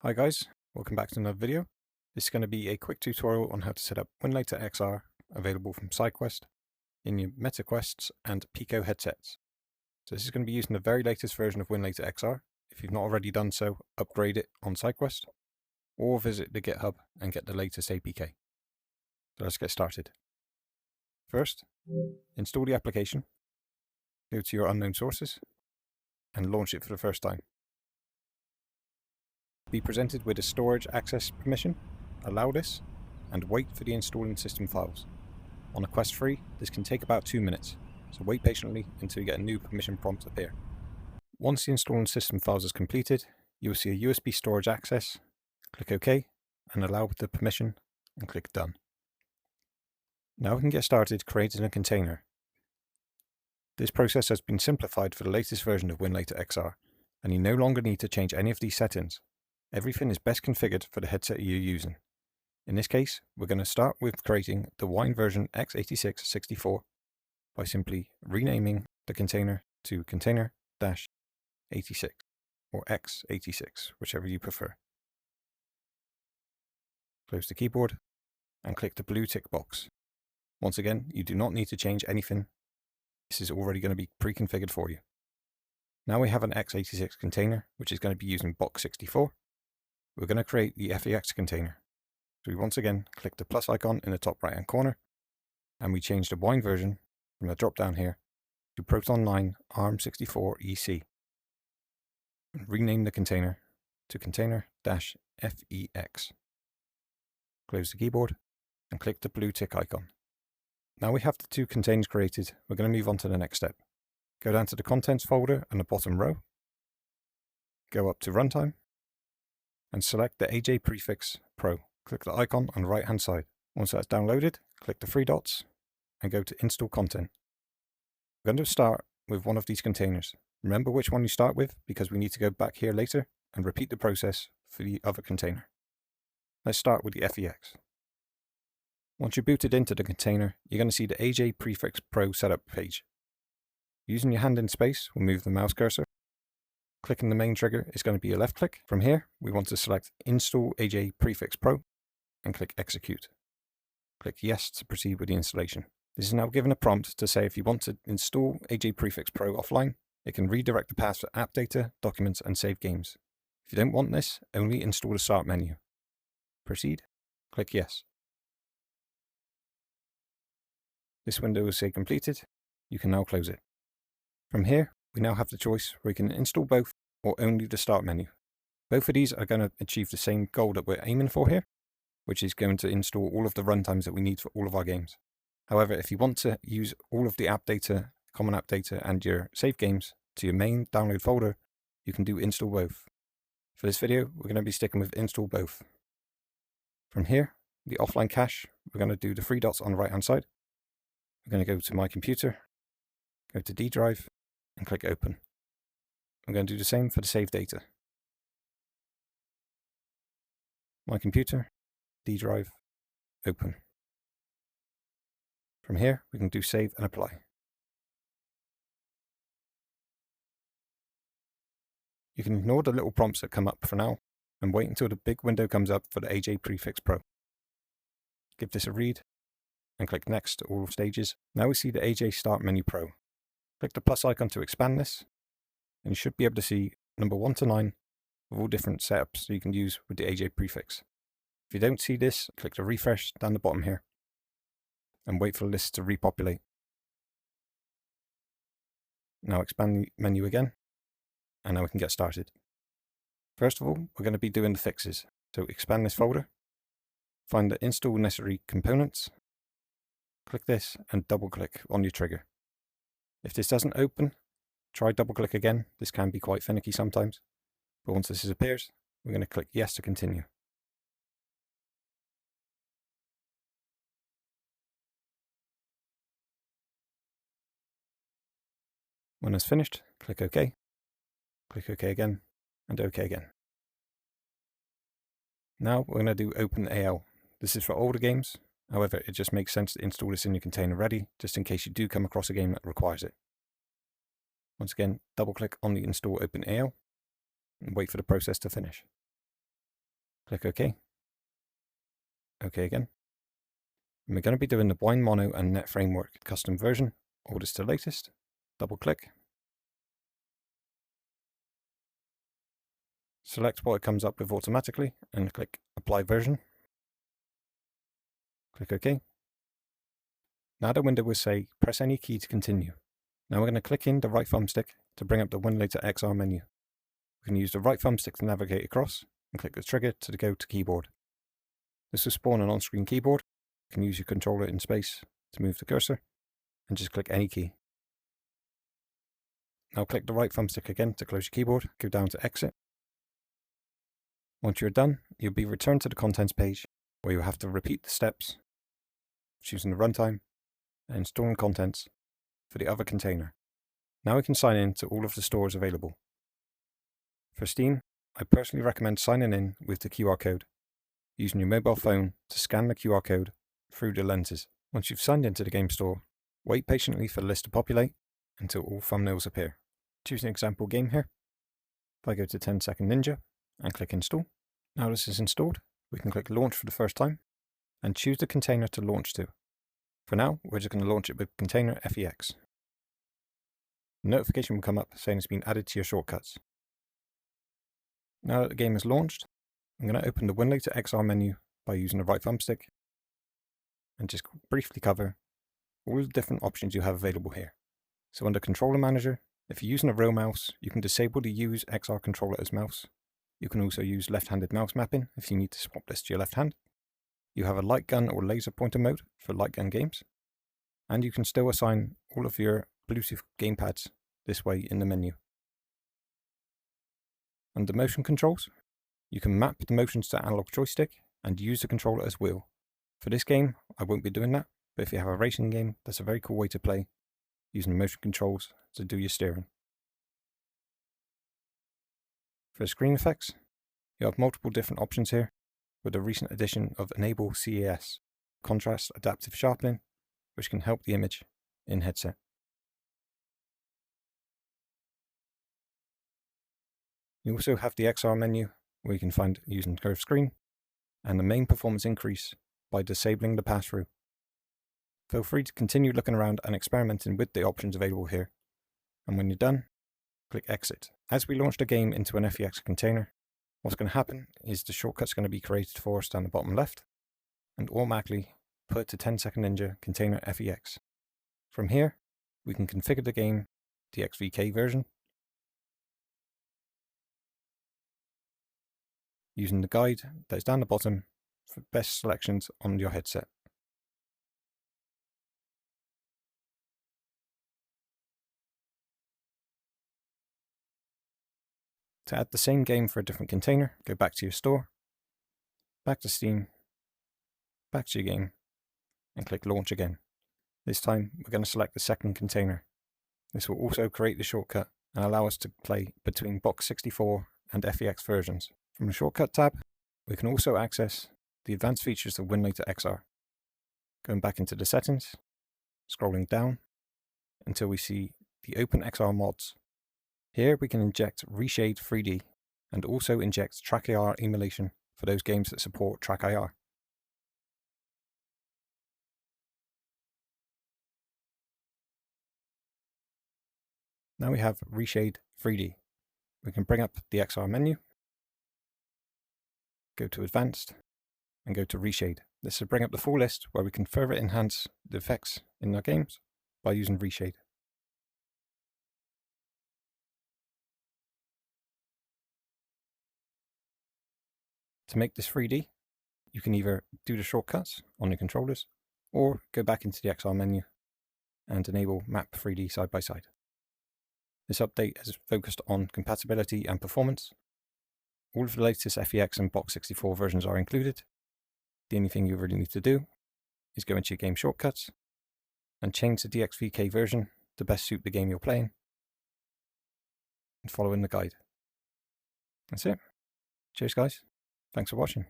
Hi guys, welcome back to another video. This is going to be a quick tutorial on how to set up WinlatorXR, available from SideQuest, in your MetaQuests and Pico headsets. So this is going to be using the very latest version of WinlatorXR. If you've not already done so, upgrade it on SideQuest, or visit the GitHub and get the latest APK. So let's get started. First, install the application, go to your unknown sources, and launch it for the first time. Be presented with a storage access permission, allow this, and wait for the installing system files. On a quest free, this can take about 2 minutes, so wait patiently until you get a new permission prompt appear. Once the installing system files is completed, you will see a USB storage access, click OK, and allow the permission, and click Done. Now we can get started creating a container. This process has been simplified for the latest version of WinlatorXR, and you no longer need to change any of these settings. Everything is best configured for the headset you're using. In this case, we're going to start with creating the Wine version x86-64 by simply renaming the container to container-86 or x86, whichever you prefer. Close the keyboard and click the blue tick box. Once again, you do not need to change anything. This is already going to be pre-configured for you. Now we have an x86 container, which is going to be using box 64. We're going to create the FEX container. So we once again click the plus icon in the top right hand corner, and we change the Wine version from the drop down here to Proton 9 ARM64 EC. And rename the container to container-FEX. Close the keyboard and click the blue tick icon. Now we have the two containers created, we're going to move on to the next step. Go down to the contents folder in the bottom row, go up to Runtime, and select the AJ Prefix Pro. Click the icon on the right hand side. Once that's downloaded, click the three dots and go to Install Content. We're going to start with one of these containers. Remember which one you start with, because we need to go back here later and repeat the process for the other container. Let's start with the FEX. Once you're booted into the container, you're going to see the AJ Prefix Pro setup page. Using your hand in space will move the mouse cursor. Clicking the main trigger is going to be a left click. From here, we want to select Install AJ Prefix Pro and click Execute. Click Yes to proceed with the installation. This is now given a prompt to say if you want to install AJ Prefix Pro offline, it can redirect the path for app data, documents, and save games. If you don't want this, only install the Start menu. Proceed. Click Yes. This window will say completed. You can now close it. From here, we now have the choice where we can install both or only the Start menu. Both of these are going to achieve the same goal that we're aiming for here, which is going to install all of the runtimes that we need for all of our games. However, if you want to use all of the app data, common app data, and your save games to your main download folder, you can do install both. For this video, we're going to be sticking with install both. From here, the offline cache, we're going to do the three dots on the right hand side. We're going to go to My Computer, go to D drive, and click Open. I'm going to do the same for the save data. My Computer, D drive, Open. From here, we can do Save and Apply. You can ignore the little prompts that come up for now, and wait until the big window comes up for the AJ Prefix Pro. Give this a read, and click Next to all stages. Now we see the AJ Start Menu Pro. Click the plus icon to expand this, and you should be able to see number 1 to 9 of all different setups you can use with the AJ prefix. If you don't see this, click the refresh down the bottom here, and wait for the list to repopulate. Now expand the menu again, and now we can get started. First of all, we're going to be doing the fixes. So expand this folder, find the Install Necessary Components, click this, and double click on your trigger. If this doesn't open, try double click again. This can be quite finicky sometimes. But once this appears, we're going to click Yes to continue. When it's finished, click OK again, and OK again. Now we're going to do OpenAL. This is for older games. However, it just makes sense to install this in your container ready, just in case you do come across a game that requires it. Once again, double click on the Install OpenAL and wait for the process to finish. Click OK. OK again. And we're going to be doing the Wine Mono and Net Framework custom version, oldest to latest. Double click. Select what it comes up with automatically and click Apply Version. Click OK. Now the window will say press any key to continue. Now we're going to click in the right thumbstick to bring up the WinLatorXR menu. We can use the right thumbstick to navigate across and click the trigger to go to keyboard. This will spawn an on-screen keyboard. You can use your controller in space to move the cursor and just click any key. Now click the right thumbstick again to close your keyboard, go down to exit. Once you're done, you'll be returned to the contents page where you'll have to repeat the steps, choosing the runtime and installing contents for the other container. Now we can sign in to all of the stores available. For Steam, I personally recommend signing in with the QR code, using your mobile phone to scan the QR code through the lenses. Once you've signed into the game store, wait patiently for the list to populate until all thumbnails appear. Choose an example game here. If I go to 10 Second Ninja and click Install, now this is installed, we can click Launch for the first time and choose the container to launch to. For now, we're just going to launch it with container FEX. A notification will come up saying it's been added to your shortcuts. Now that the game is launched, I'm going to open the WinlatorXR menu by using the right thumbstick and just briefly cover all the different options you have available here. So under Controller Manager, if you're using a row mouse, you can disable the Use XR controller as mouse. You can also use left-handed mouse mapping if you need to swap this to your left hand. You have a light gun or laser pointer mode for light gun games. And you can still assign all of your Bluetooth gamepads this way in the menu. Under motion controls, you can map the motions to analog joystick and use the controller as wheel. For this game, I won't be doing that, but if you have a racing game, that's a very cool way to play, using motion controls to do your steering. For screen effects, you have multiple different options here, with the recent addition of Enable CAS, Contrast Adaptive Sharpening, which can help the image in headset. You also have the XR menu, where you can find using curved screen, and the main performance increase by disabling the pass-through. Feel free to continue looking around and experimenting with the options available here, and when you're done, click Exit. As we launch the game into an FEX container, what's going to happen is the shortcut's going to be created for us down the bottom left, and automatically put to 10 Second Ninja container FEX. From here, we can configure the game DXVK version, using the guide that's down the bottom for best selections on your headset. To add the same game for a different container, go back to your store, back to Steam, back to your game, and click Launch again. This time, we're going to select the second container. This will also create the shortcut and allow us to play between Box 64 and FEX versions. From the Shortcut tab, we can also access the advanced features of WinlatorXR. Going back into the settings, scrolling down until we see the Open XR mods. Here we can inject Reshade 3D and also inject TrackIR emulation for those games that support TrackIR. Now we have Reshade 3D. We can bring up the XR menu, go to Advanced, and go to Reshade. This will bring up the full list where we can further enhance the effects in our games by using Reshade. To make this 3D, you can either do the shortcuts on your controllers or go back into the XR menu and enable Map 3D side by side. This update is focused on compatibility and performance. All of the latest FEX and Box 64 versions are included. The only thing you really need to do is go into your game shortcuts and change the DXVK version to best suit the game you're playing and follow in the guide. That's it. Cheers guys. Thanks for watching.